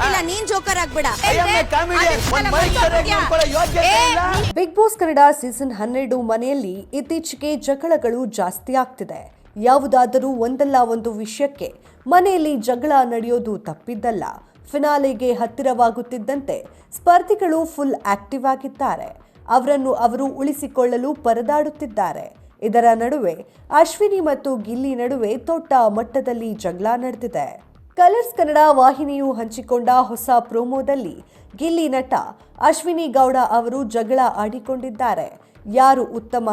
ಇಲ್ಲ ನೀನ್ ಜೋಕರ್ ಆಗ್ಬೇಡ. ಬಿಗ್ ಬಾಸ್ ಕನ್ನಡ ಸೀಸನ್ 12 ಮನೆಯಲ್ಲಿ ಇತ್ತೀಚೆಗೆ ಜಗಳಗಳು ಜಾಸ್ತಿ ಆಗ್ತಿದೆ. ಯಾವುದಾದರೂ ಒಂದಲ್ಲ ಒಂದು ವಿಷಯಕ್ಕೆ ಮನೆಯಲ್ಲಿ ಜಗಳ ನಡೆಯೋದು ತಪ್ಪಿದ್ದಲ್ಲ. ಫಿನಾಲೆಗೆ ಹತ್ತಿರವಾಗುತ್ತಿದ್ದಂತೆ ಸ್ಪರ್ಧಿಗಳು ಫುಲ್ ಆಕ್ಟಿವ್ ಆಗಿದ್ದಾರೆ. ಅವರನ್ನು ಅವರು ಉಳಿಸಿಕೊಳ್ಳಲು ಪರದಾಡುತ್ತಿದ್ದಾರೆ. ಇದರ ನಡುವೆ ಅಶ್ವಿನಿ ಮತ್ತು ಗಿಲ್ಲಿ ನಡುವೆ ದೊಡ್ಡ ಮಟ್ಟದಲ್ಲಿ ಜಗಳ ನಡೆದಿದೆ. ಕಲರ್ಸ್ ಕನ್ನಡ ವಾಹಿನಿಯು ಹಂಚಿಕೊಂಡ ಹೊಸ ಪ್ರೋಮೋದಲ್ಲಿ ಗಿಲ್ಲಿ ನಟ ಅಶ್ವಿನಿ ಗೌಡ ಅವರು ಜಗಳ ಆಡಿಕೊಂಡಿದ್ದಾರೆ. ಯಾರು ಉತ್ತಮ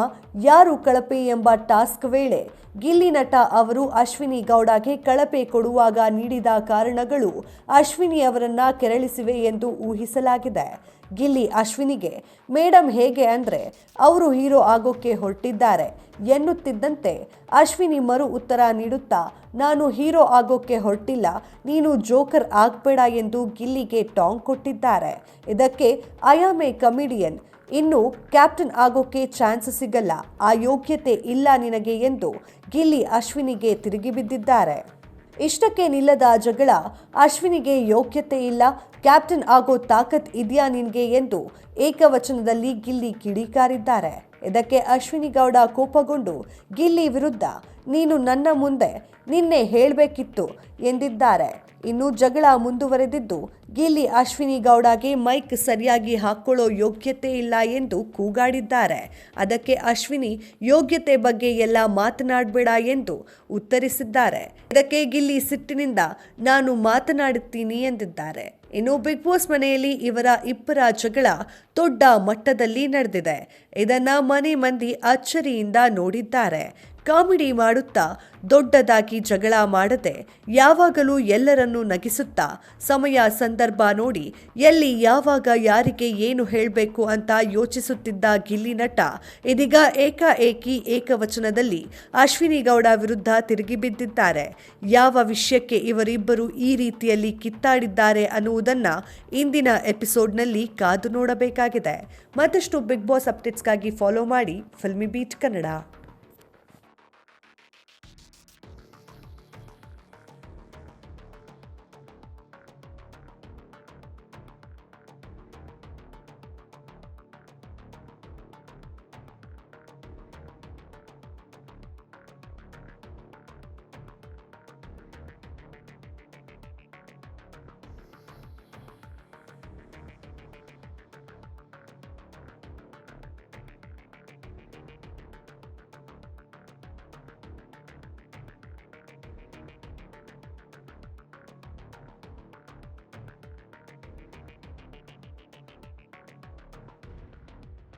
ಯಾರು ಕಳಪೆ ಎಂಬ ಟಾಸ್ಕ್ ವೇಳೆ ಗಿಲ್ಲಿ ನಟ ಅವರು ಅಶ್ವಿನಿ ಗೌಡಗೆ ಕಳಪೆ ಕೊಡುವಾಗ ನೀಡಿದ ಕಾರಣಗಳು ಅಶ್ವಿನಿ ಅವರನ್ನ ಕೆರಳಿಸಿವೆ ಎಂದು ಊಹಿಸಲಾಗಿದೆ. ಗಿಲ್ಲಿ ಅಶ್ವಿನಿಗೆ ಮೇಡಮ್ ಹೇಗೆ ಅಂದ್ರೆ ಅವರು ಹೀರೋ ಆಗೋಕೆ ಹೊರಟಿದ್ದಾರೆ ಎನ್ನುತ್ತಿದ್ದಂತೆ ಅಶ್ವಿನಿ ಮರು ಉತ್ತರ ನೀಡುತ್ತಾ ನಾನು ಹೀರೋ ಆಗೋಕೆ ಹೊರಟಿಲ್ಲ, ನೀನು ಜೋಕರ್ ಆಗ್ಬೇಡ ಎಂದು ಗಿಲ್ಲಿಗೆ ಟಾಂಗ್ ಕೊಟ್ಟಿದ್ದಾರೆ. ಇದಕ್ಕೆ ಐ ಆಮ್ ಎ ಕಮಿಡಿಯನ್, ಇನ್ನು ಕ್ಯಾಪ್ಟನ್ ಆಗೋಕೆ ಚಾನ್ಸ್ ಸಿಗಲ್ಲ, ಆ ಯೋಗ್ಯತೆ ಇಲ್ಲ ನಿನಗೆ ಎಂದು ಗಿಲ್ಲಿ ಅಶ್ವಿನಿಗೆ ತಿರುಗಿ ಬಿದ್ದಿದ್ದಾರೆ. ಇಷ್ಟಕ್ಕೆ ನಿಲ್ಲದ ಜಗಳ ಅಶ್ವಿನಿಗೆ ಯೋಗ್ಯತೆ ಇಲ್ಲ, ಕ್ಯಾಪ್ಟನ್ ಆಗೋ ತಾಕತ್ ಇದೆಯಾ ನಿನ್ಗೆ ಎಂದು ಏಕವಚನದಲ್ಲಿ ಗಿಲ್ಲಿ ಕಿಡಿಕಾರಿದ್ದಾರೆ. ಇದಕ್ಕೆ ಅಶ್ವಿನಿ ಗೌಡ ಕೋಪಗೊಂಡು ಗಿಲ್ಲಿ ವಿರುದ್ಧ ನೀನು ನನ್ನ ಮುಂದೆ ನಿನ್ನೆ ಹೇಳಬೇಕಿತ್ತು ಎಂದಿದ್ದಾರೆ. ಇನ್ನು ಜಗಳ ಮುಂದುವರೆದಿದ್ದು ಗಿಲ್ಲಿ ಅಶ್ವಿನಿ ಗೌಡಗೆ ಮೈಕ್ ಸರಿಯಾಗಿ ಹಾಕೊಳ್ಳೋ ಯೋಗ್ಯತೆ ಇಲ್ಲ ಎಂದು ಕೂಗಾಡಿದ್ದಾರೆ. ಅದಕ್ಕೆ ಅಶ್ವಿನಿ ಯೋಗ್ಯತೆ ಬಗ್ಗೆ ಎಲ್ಲ ಮಾತನಾಡಬೇಡ ಎಂದು ಉತ್ತರಿಸಿದ್ದಾರೆ. ಇದಕ್ಕೆ ಗಿಲ್ಲಿ ಸಿಟ್ಟಿನಿಂದ ನಾನು ಮಾತನಾಡುತ್ತೀನಿ ಎಂದಿದ್ದಾರೆ. ಇನ್ನು ಬಿಗ್ ಬಾಸ್ ಮನೆಯಲ್ಲಿ ಇವರ ಇಬ್ಬರ ಜಗಳ ದೊಡ್ಡ ಮಟ್ಟದಲ್ಲಿ ನಡೆದಿದೆ. ಇದನ್ನ ಮನೆ ಮಂದಿ ಅಚ್ಚರಿಯಿಂದ ನೋಡಿದ್ದಾರೆ. ಕಾಮಿಡಿ ಮಾಡುತ್ತಾ ದೊಡ್ಡದಾಗಿ ಜಗಳ ಮಾಡದೆ ಯಾವಾಗಲೂ ಎಲ್ಲರನ್ನೂ ನಗಿಸುತ್ತಾ ಸಮಯ ಸಂದರ್ಭ ನೋಡಿ ಎಲ್ಲಿ ಯಾವಾಗ ಯಾರಿಗೆ ಏನು ಹೇಳಬೇಕು ಅಂತ ಯೋಚಿಸುತ್ತಿದ್ದ ಗಿಲ್ಲಿ ನಟ ಇದೀಗ ಏಕಾಏಕಿ ಏಕವಚನದಲ್ಲಿ ಅಶ್ವಿನಿ ಗೌಡ ವಿರುದ್ಧ ತಿರುಗಿ ಬಿದ್ದಿದ್ದಾರೆ. ಯಾವ ವಿಷಯಕ್ಕೆ ಇವರಿಬ್ಬರು ಈ ರೀತಿಯಲ್ಲಿ ಕಿತ್ತಾಡಿದ್ದಾರೆ ಅನ್ನುವುದನ್ನ ಇಂದಿನ ಎಪಿಸೋಡ್ನಲ್ಲಿ ಕಾದು ನೋಡಬೇಕಾಗಿದೆ. ಮತ್ತಷ್ಟು ಬಿಗ್ ಬಾಸ್ ಅಪ್ಡೇಟ್ಸ್ಗಾಗಿ ಫಾಲೋ ಮಾಡಿ ಫಿಲ್ಮಿ ಬೀಟ್ ಕನ್ನಡ.